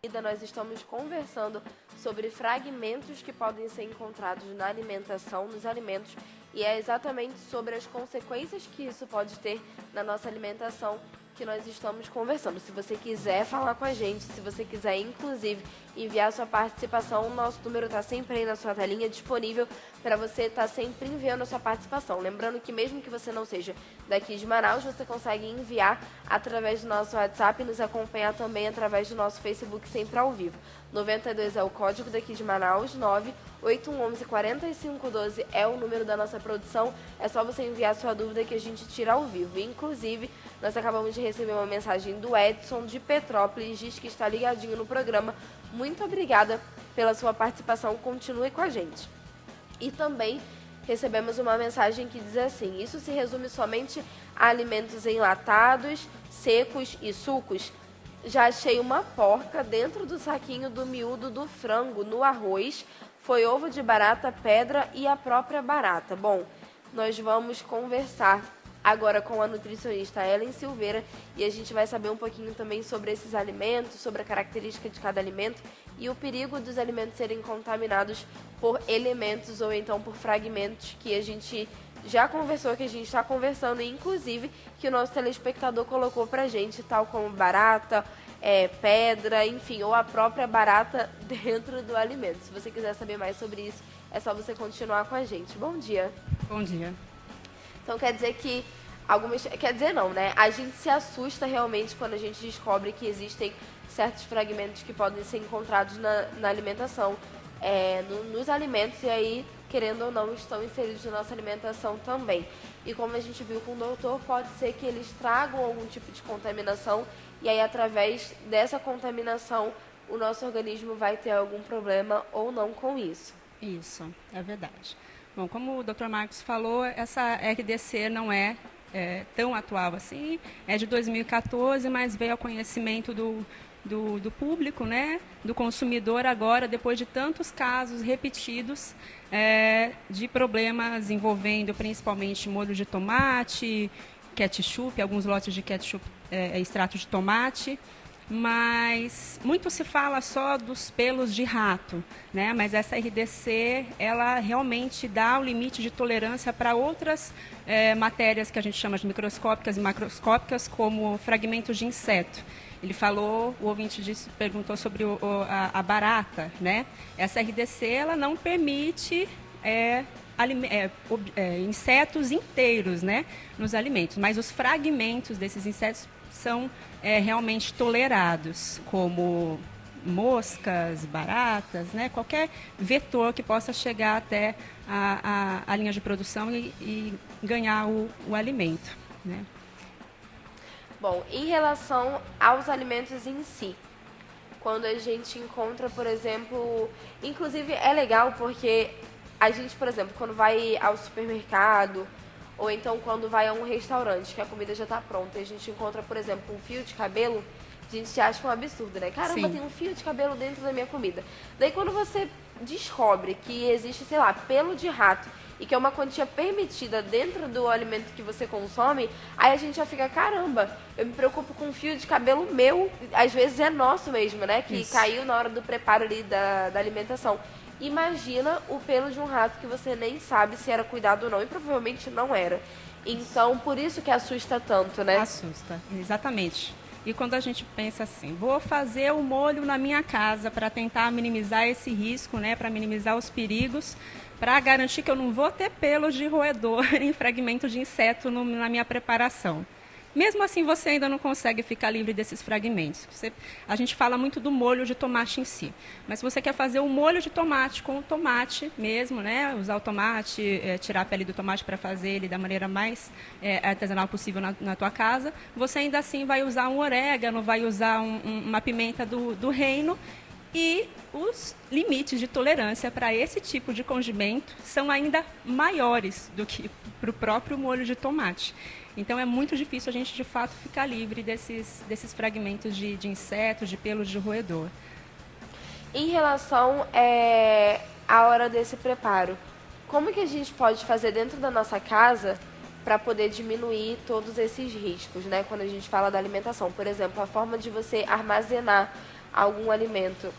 Nós estamos conversando sobre fragmentos que podem ser encontrados na alimentação, nos alimentos, e é exatamente sobre as consequências que isso pode ter na nossa alimentação que nós estamos conversando. Se você quiser falar com a gente, se você quiser, inclusive, enviar sua participação, o nosso número está sempre aí na sua telinha, disponível para você estar sempre enviando a sua participação. Lembrando que mesmo que você não seja daqui de Manaus, você consegue enviar através do nosso WhatsApp e nos acompanhar também através do nosso Facebook, sempre ao vivo. 92 é o código daqui de Manaus, 98111-4512 é o número da nossa produção. É só você enviar sua dúvida que a gente tira ao vivo. Inclusive, nós acabamos de receber uma mensagem do Edson de Petrópolis, diz que está ligadinho no programa. Muito obrigada pela sua participação, continue com a gente. E também recebemos uma mensagem que diz assim: isso se resume somente a alimentos enlatados, secos e sucos? Já achei uma porca dentro do saquinho do miúdo do frango, no arroz. Foi ovo de barata, pedra e a própria barata. Bom, nós vamos conversar agora com a nutricionista Ellen Silveira e a gente vai saber um pouquinho também sobre esses alimentos, sobre a característica de cada alimento e o perigo dos alimentos serem contaminados por elementos ou então por fragmentos que a gente já conversou, que a gente está conversando, e inclusive que o nosso telespectador colocou pra gente, tal como barata, pedra, enfim, ou a própria barata dentro do alimento. Se você quiser saber mais sobre isso, é só você continuar com a gente. Bom dia. Bom dia. Então quer dizer que quer dizer não, né? A gente se assusta realmente quando a gente descobre que existem certos fragmentos que podem ser encontrados na alimentação, nos alimentos, e aí, querendo ou não, estão inseridos na nossa alimentação também. E como a gente viu com o doutor, pode ser que eles tragam algum tipo de contaminação, e aí, através dessa contaminação, o nosso organismo vai ter algum problema ou não com isso. Isso, é verdade. Bom, como o Dr. Marcos falou, essa RDC não é tão atual assim, é de 2014, mas veio ao conhecimento do público, né, do consumidor agora, depois de tantos casos repetidos de problemas envolvendo principalmente molho de tomate, ketchup, alguns lotes de ketchup, extrato de tomate, mas muito se fala só dos pelos de rato, né? Mas essa RDC, ela realmente dá o limite de tolerância para outras matérias que a gente chama de microscópicas e macroscópicas, como fragmentos de inseto. Ele falou, o ouvinte perguntou sobre a barata, né? Essa RDC, ela não permite insetos inteiros, né, nos alimentos, mas os fragmentos desses insetos são realmente tolerados, como moscas, baratas, né, qualquer vetor que possa chegar até a linha de produção e ganhar o alimento, né. Bom, em relação aos alimentos em si, quando a gente encontra, por exemplo, inclusive é legal porque a gente, por exemplo, quando vai ao supermercado ou então quando vai a um restaurante que a comida já está pronta e a gente encontra, por exemplo, um fio de cabelo, a gente acha um absurdo, né? Caramba, Sim. tem um fio de cabelo dentro da minha comida. Daí quando você descobre que existe, sei lá, pelo de rato e que é uma quantia permitida dentro do alimento que você consome, aí a gente já fica, caramba, eu me preocupo com um fio de cabelo meu, às vezes é nosso mesmo, né? Que Isso. caiu na hora do preparo ali da alimentação. Imagina o pelo de um rato que você nem sabe se era cuidado ou não, e provavelmente não era. Então, por isso que assusta tanto, né? Assusta, exatamente. E quando a gente pensa assim, vou fazer o molho na minha casa para tentar minimizar esse risco, né, para minimizar os perigos, para garantir que eu não vou ter pelos de roedor em fragmentos de inseto na minha preparação. Mesmo assim, você ainda não consegue ficar livre desses fragmentos. A gente fala muito do molho de tomate em si. Mas se você quer fazer um molho de tomate com o tomate mesmo, né, usar o tomate, tirar a pele do tomate para fazer ele da maneira mais artesanal possível na tua casa, você ainda assim vai usar um orégano, vai usar uma pimenta do reino, e os limites de tolerância para esse tipo de condimento são ainda maiores do que para o próprio molho de tomate. Então, é muito difícil a gente, de fato, ficar livre desses fragmentos de insetos, de pelos de roedor. Em relação à hora desse preparo, como que a gente pode fazer dentro da nossa casa para poder diminuir todos esses riscos, né? Quando a gente fala da alimentação, por exemplo, a forma de você armazenar algum alimento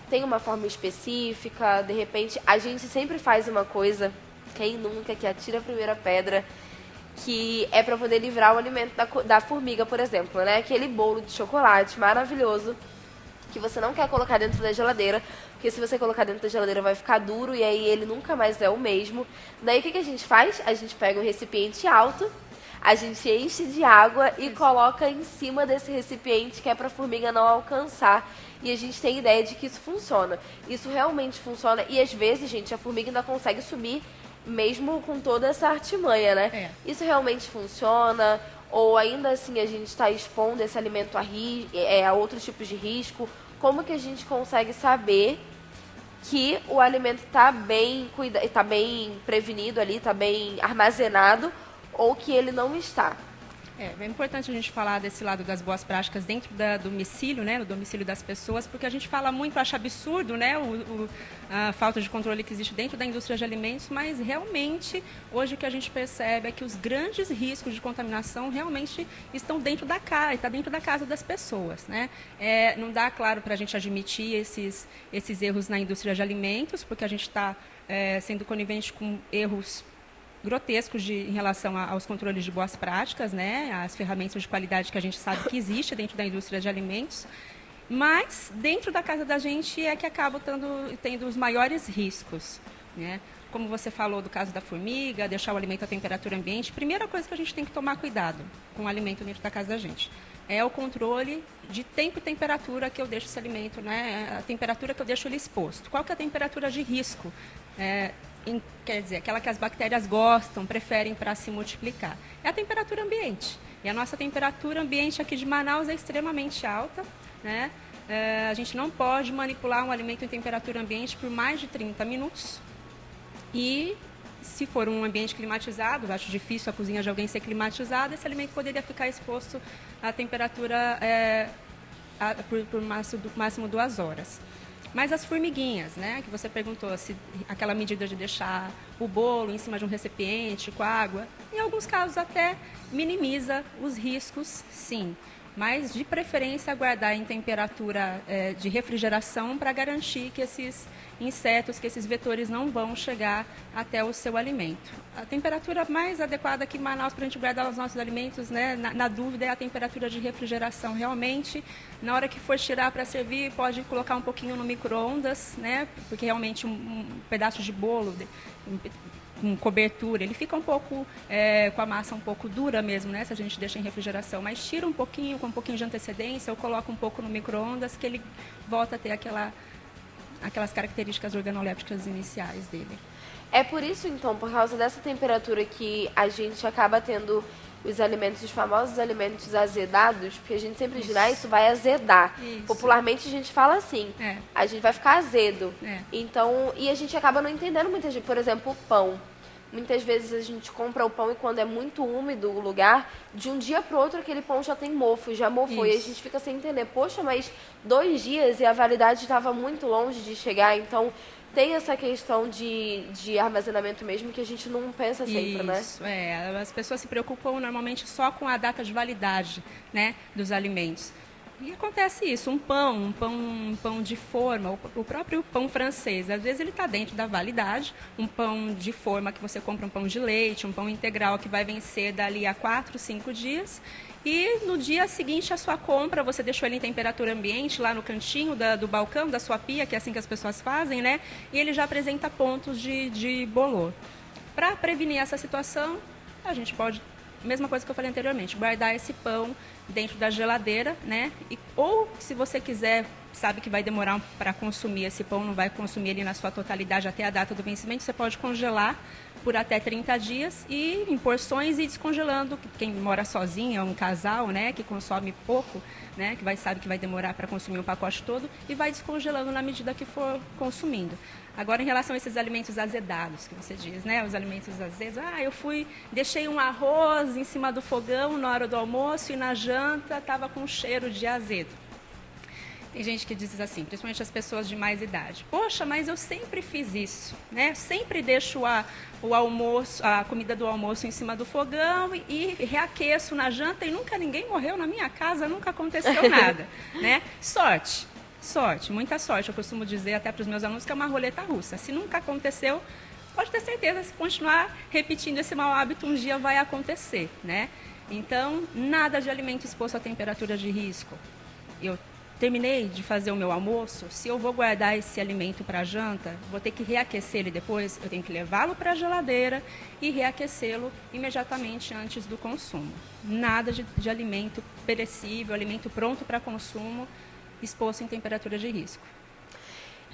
tem uma forma específica, de repente, a gente sempre faz uma coisa, quem nunca, que atira a primeira pedra, que é para poder livrar o alimento da formiga, por exemplo, né? Aquele bolo de chocolate maravilhoso que você não quer colocar dentro da geladeira, porque se você colocar dentro da geladeira vai ficar duro e aí ele nunca mais é o mesmo. Daí o que a gente faz? A gente pega um recipiente alto, a gente enche de água e coloca em cima desse recipiente que é para a formiga não alcançar. E a gente tem ideia de que isso funciona. Isso realmente funciona e às vezes, gente, a formiga ainda consegue subir mesmo com toda essa artimanha, né? Isso realmente funciona? Ou ainda assim a gente está expondo esse alimento a outros tipos de risco? Como que a gente consegue saber que o alimento está bem prevenido ali, está bem armazenado, ou que ele não está? É importante a gente falar desse lado das boas práticas dentro do domicílio, né, no domicílio das pessoas, porque a gente fala muito, acha absurdo, né, a falta de controle que existe dentro da indústria de alimentos, mas realmente hoje o que a gente percebe é que os grandes riscos de contaminação realmente estão dentro da casa, está dentro da casa das pessoas, né? Não dá, claro, para a gente admitir esses erros na indústria de alimentos, porque a gente está sendo conivente com erros grotescos em relação aos controles de boas práticas, né, as ferramentas de qualidade que a gente sabe que existe dentro da indústria de alimentos, mas dentro da casa da gente é que acaba tendo os maiores riscos, né? Como você falou do caso da formiga, deixar o alimento à temperatura ambiente, primeira coisa que a gente tem que tomar cuidado com o alimento dentro da casa da gente é o controle de tempo e temperatura que eu deixo esse alimento, né, a temperatura que eu deixo ele exposto. Qual que é a temperatura de risco? Quer dizer, aquela que as bactérias gostam, preferem para se multiplicar. É a temperatura ambiente. E a nossa temperatura ambiente aqui de Manaus é extremamente alta, né? A gente não pode manipular um alimento em temperatura ambiente por mais de 30 minutos. E se for um ambiente climatizado, acho difícil a cozinha de alguém ser climatizada, esse alimento poderia ficar exposto à temperatura por máximo 2 horas. Mas as formiguinhas, né, que você perguntou, se aquela medida de deixar o bolo em cima de um recipiente com água, em alguns casos até minimiza os riscos, sim. Mas, de preferência, guardar em temperatura de refrigeração para garantir que esses insetos, que esses vetores não vão chegar até o seu alimento. A temperatura mais adequada aqui em Manaus para a gente guardar os nossos alimentos, né, na dúvida, é a temperatura de refrigeração. Realmente, na hora que for tirar para servir, pode colocar um pouquinho no micro-ondas, né, porque realmente um pedaço de bolo com cobertura, ele fica um pouco com a massa um pouco dura mesmo, né, se a gente deixa em refrigeração, mas tira um pouquinho, com um pouquinho de antecedência, ou coloca um pouco no micro-ondas, que ele volta a ter aquelas características organolépticas iniciais dele. É por isso, então, por causa dessa temperatura que a gente acaba tendo os famosos alimentos azedados, porque a gente sempre diz, isso vai azedar. Isso. Popularmente a gente fala assim, a gente vai ficar azedo. Então, e a gente acaba não entendendo muitas vezes, por exemplo, o pão. Muitas vezes a gente compra o pão e quando é muito úmido o lugar, de um dia para o outro aquele pão já tem mofo, já mofou. Isso. E a gente fica sem entender, poxa, mas 2 dias e a validade estava muito longe de chegar. Então, tem essa questão de armazenamento mesmo que a gente não pensa sempre, né? Isso, as pessoas se preocupam normalmente só com a data de validade, né, dos alimentos. E acontece isso, um pão de forma, o próprio pão francês, às vezes ele está dentro da validade, um pão de forma que você compra um pão de leite, um pão integral que vai vencer dali a 4, 5 dias, e no dia seguinte a sua compra, você deixou ele em temperatura ambiente, lá no cantinho do balcão, da sua pia, que é assim que as pessoas fazem, né? E ele já apresenta pontos de bolor. Para prevenir essa situação, a gente pode, mesma coisa que eu falei anteriormente, guardar esse pão dentro da geladeira, né? Ou, se você quiser, sabe que vai demorar para consumir esse pão, não vai consumir ele na sua totalidade até a data do vencimento, você pode congelar por até 30 dias e em porções ir descongelando. Quem mora sozinho, é um casal, né, que consome pouco, né, que sabe que vai demorar para consumir um pacote todo e vai descongelando na medida que for consumindo. Agora, em relação a esses alimentos azedados, que você diz, né, os alimentos azedos, deixei um arroz em cima do fogão na hora do almoço e na janta estava com cheiro de azedo. Tem gente que diz assim, principalmente as pessoas de mais idade. Poxa, mas eu sempre fiz isso, né? Sempre deixo o almoço, a comida do almoço em cima do fogão e reaqueço na janta e nunca ninguém morreu na minha casa, nunca aconteceu nada, né? Sorte, muita sorte. Eu costumo dizer até para os meus alunos que é uma roleta russa. Se nunca aconteceu, pode ter certeza, se continuar repetindo esse mau hábito, um dia vai acontecer, né? Então, nada de alimento exposto a temperatura de risco. Eu terminei de fazer o meu almoço, se eu vou guardar esse alimento para a janta, vou ter que reaquecer ele depois, eu tenho que levá-lo para a geladeira e reaquecê-lo imediatamente antes do consumo. Nada de alimento perecível, alimento pronto para consumo, exposto em temperatura de risco.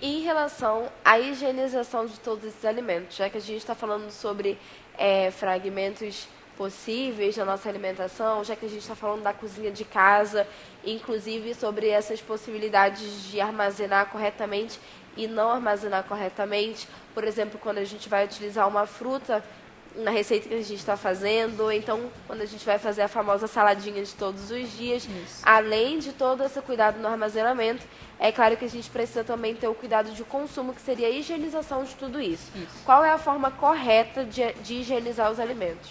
Em relação à higienização de todos esses alimentos, já que a gente está falando sobre fragmentos possíveis da nossa alimentação, já que a gente está falando da cozinha de casa, inclusive sobre essas possibilidades de armazenar corretamente e não armazenar corretamente. Por exemplo, quando a gente vai utilizar uma fruta na receita que a gente está fazendo, ou então quando a gente vai fazer a famosa saladinha de todos os dias. Isso. Além de todo esse cuidado no armazenamento, é claro que a gente precisa também ter o cuidado de consumo, que seria a higienização de tudo isso. Qual é a forma correta de higienizar os alimentos?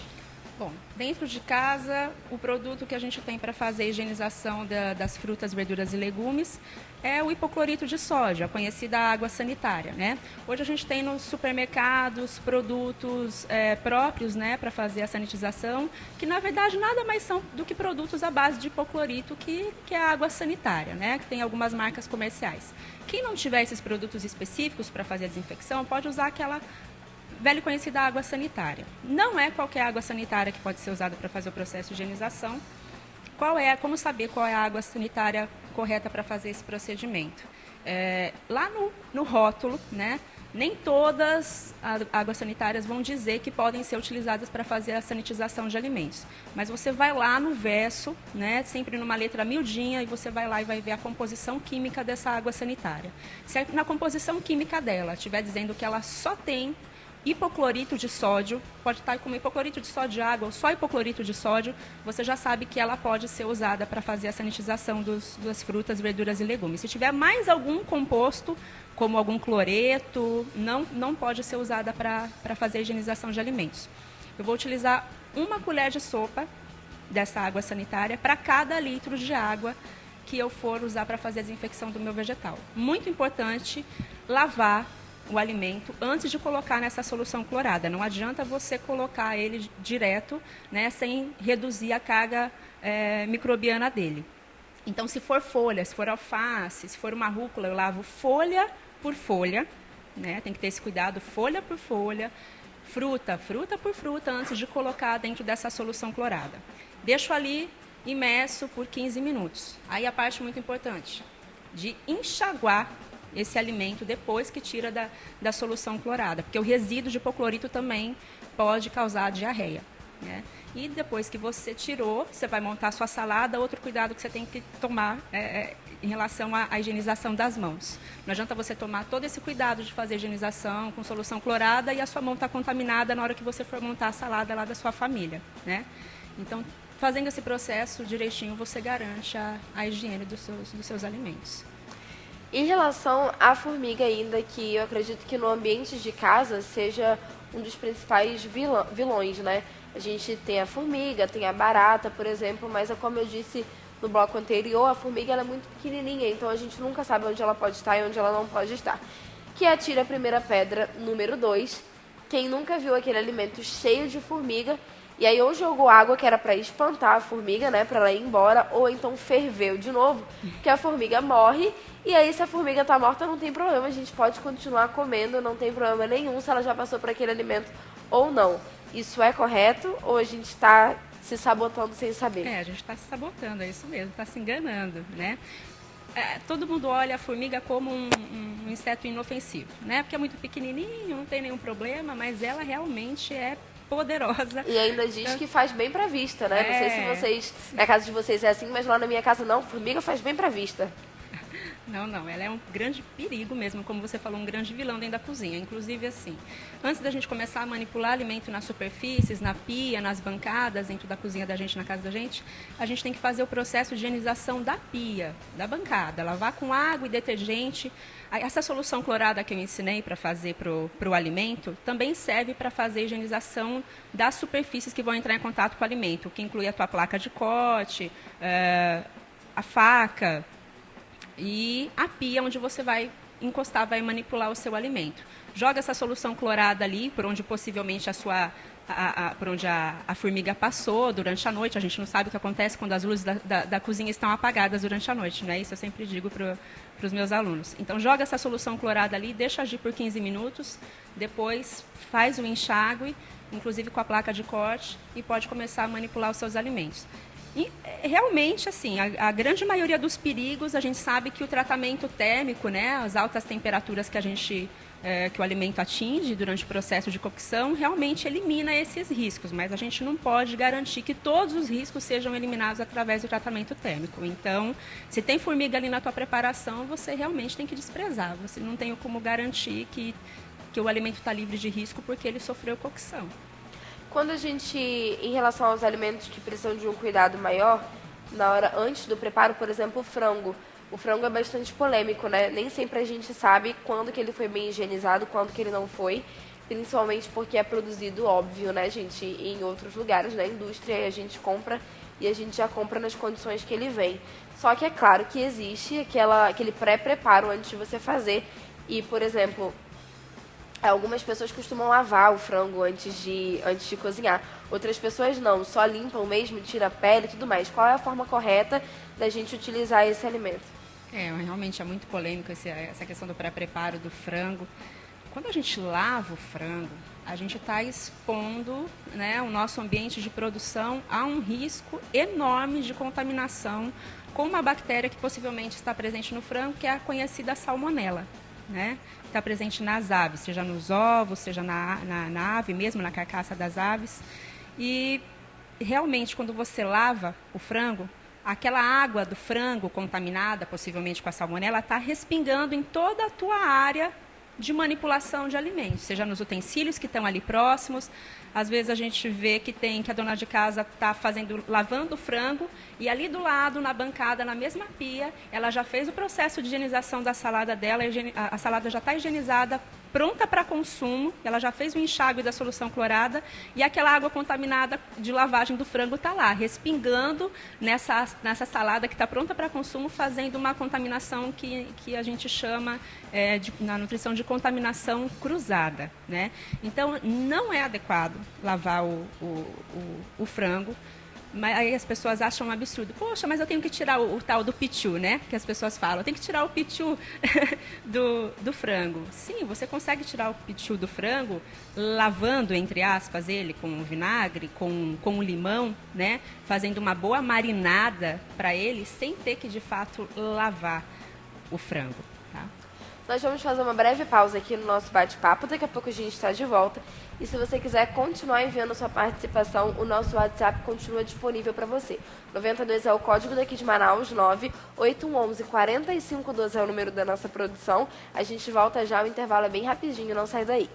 Bom, dentro de casa, o produto que a gente tem para fazer a higienização das frutas, verduras e legumes é o hipoclorito de sódio, a conhecida água sanitária, né? Hoje a gente tem nos supermercados produtos próprios, né, para fazer a sanitização, que na verdade nada mais são do que produtos à base de hipoclorito, que é a água sanitária, né? Que tem algumas marcas comerciais. Quem não tiver esses produtos específicos para fazer a desinfecção, pode usar aquela velha e conhecida água sanitária. Não é qualquer água sanitária que pode ser usada para fazer o processo de higienização. Como saber qual é a água sanitária correta para fazer esse procedimento? Lá no rótulo, né, nem todas as águas sanitárias vão dizer que podem ser utilizadas para fazer a sanitização de alimentos. Mas você vai lá no verso, né, sempre numa letra miudinha, e você vai lá e vai ver a composição química dessa água sanitária. Se na composição química dela estiver dizendo que ela só tem hipoclorito de sódio, pode estar como hipoclorito de sódio de água ou só hipoclorito de sódio, você já sabe que ela pode ser usada para fazer a sanitização das frutas, verduras e legumes. Se tiver mais algum composto, como algum cloreto, não pode ser usada para fazer a higienização de alimentos. Eu vou utilizar 1 colher de sopa dessa água sanitária para cada litro de água que eu for usar para fazer a desinfecção do meu vegetal. Muito importante lavar o alimento antes de colocar nessa solução clorada. Não adianta você colocar ele direto, né, sem reduzir a carga microbiana dele. Então, se for folha, se for alface, se for uma rúcula, eu lavo folha por folha, né, tem que ter esse cuidado, folha por folha, fruta por fruta, antes de colocar dentro dessa solução clorada. Deixo ali imerso por 15 minutos. Aí a parte muito importante, de enxaguar esse alimento depois que tira da solução clorada, porque o resíduo de hipoclorito também pode causar diarreia, né? E depois que você tirou, você vai montar a sua salada. Outro cuidado que você tem que tomar em relação à higienização das mãos. Não adianta você tomar todo esse cuidado de fazer higienização com solução clorada e a sua mão está contaminada na hora que você for montar a salada lá da sua família, né? Então, fazendo esse processo direitinho, você garante a higiene dos seus alimentos. Em relação à formiga ainda, que eu acredito que no ambiente de casa seja um dos principais vilões, né? A gente tem a formiga, tem a barata, por exemplo, mas como eu disse no bloco anterior, a formiga ela é muito pequenininha, então a gente nunca sabe onde ela pode estar e onde ela não pode estar. Que atira a primeira pedra, número 2. Quem nunca viu aquele alimento cheio de formiga, e aí ou jogou água que era para espantar a formiga, né, para ela ir embora, ou então ferveu de novo, que a formiga morre. E aí, se a formiga está morta, não tem problema, a gente pode continuar comendo, não tem problema nenhum se ela já passou por aquele alimento ou não. Isso é correto ou a gente está se sabotando sem saber? A gente está se sabotando, é isso mesmo, está se enganando, né? Todo mundo olha a formiga como um inseto inofensivo, né? Porque é muito pequenininho, não tem nenhum problema, mas ela realmente é poderosa. E ainda diz que faz bem para a vista, né? Não sei se na casa de vocês é assim, mas lá na minha casa não, formiga faz bem para a vista. Não, não, ela é um grande perigo mesmo, como você falou, um grande vilão dentro da cozinha. Inclusive, assim, antes da gente começar a manipular alimento nas superfícies, na pia, nas bancadas, dentro da cozinha da gente, na casa da gente, a gente tem que fazer o processo de higienização da pia, da bancada, lavar com água e detergente. Essa solução clorada que eu ensinei para fazer para o alimento também serve para fazer a higienização das superfícies que vão entrar em contato com o alimento, que inclui a tua placa de corte, a faca e a pia onde você vai encostar, vai manipular o seu alimento. Joga essa solução clorada ali, por onde possivelmente por onde a formiga passou durante a noite. A gente não sabe o que acontece quando as luzes da cozinha estão apagadas durante a noite, né? Isso eu sempre digo para os meus alunos. Então, joga essa solução clorada ali, deixa agir por 15 minutos, depois faz o enxágue, inclusive com a placa de corte, e pode começar a manipular os seus alimentos. E, realmente, assim, a grande maioria dos perigos, a gente sabe que o tratamento térmico, né, as altas temperaturas que o alimento atinge durante o processo de cocção, realmente elimina esses riscos, mas a gente não pode garantir que todos os riscos sejam eliminados através do tratamento térmico. Então, se tem formiga ali na tua preparação, você realmente tem que desprezar. Você não tem como garantir que o alimento está livre de risco porque ele sofreu cocção. Quando a gente, em relação aos alimentos que precisam de um cuidado maior, na hora antes do preparo, por exemplo, o frango. O frango é bastante polêmico, né? Nem sempre a gente sabe quando que ele foi bem higienizado, quando que ele não foi, principalmente porque é produzido, óbvio, né, gente, em outros lugares, na indústria, e a gente compra e a gente já compra nas condições que ele vem. Só que é claro que existe aquele pré-preparo antes de você fazer e, por exemplo, algumas pessoas costumam lavar o frango antes de cozinhar. Outras pessoas não, só limpam mesmo, tira a pele e tudo mais. Qual é a forma correta da gente utilizar esse alimento? Realmente é muito polêmico essa questão do pré-preparo do frango. Quando a gente lava o frango, a gente está expondo, né, o nosso ambiente de produção a um risco enorme de contaminação com uma bactéria que possivelmente está presente no frango, que é a conhecida salmonela, né? Está presente nas aves, seja nos ovos, seja na ave mesmo, na carcaça das aves. E realmente, quando você lava o frango, aquela água do frango contaminada, possivelmente com a salmonela, está respingando em toda a tua área de manipulação de alimentos, seja nos utensílios que estão ali próximos. Às vezes a gente vê que a dona de casa está lavando o frango e ali do lado, na bancada, na mesma pia, ela já fez o processo de higienização da salada dela, a salada já está higienizada, pronta para consumo, ela já fez o enxágue da solução clorada e aquela água contaminada de lavagem do frango está lá, respingando nessa salada que está pronta para consumo, fazendo uma contaminação que a gente chama, na nutrição, de contaminação cruzada, né? Então, não é adequado lavar o frango. Mas aí as pessoas acham um absurdo. Poxa, mas eu tenho que tirar o tal do pitiu, né? Que as pessoas falam. Eu tenho que tirar o pitiu do frango. Sim, você consegue tirar o pitiu do frango lavando, entre aspas, ele com vinagre, com limão, né? Fazendo uma boa marinada para ele, sem ter que, de fato, lavar o frango, tá? Nós vamos fazer uma breve pausa aqui no nosso bate-papo. Daqui a pouco a gente está de volta. E se você quiser continuar enviando sua participação, o nosso WhatsApp continua disponível para você. 92 é o código daqui de Manaus, 98111-4512 é o número da nossa produção. A gente volta já, o intervalo é bem rapidinho, não sai daí.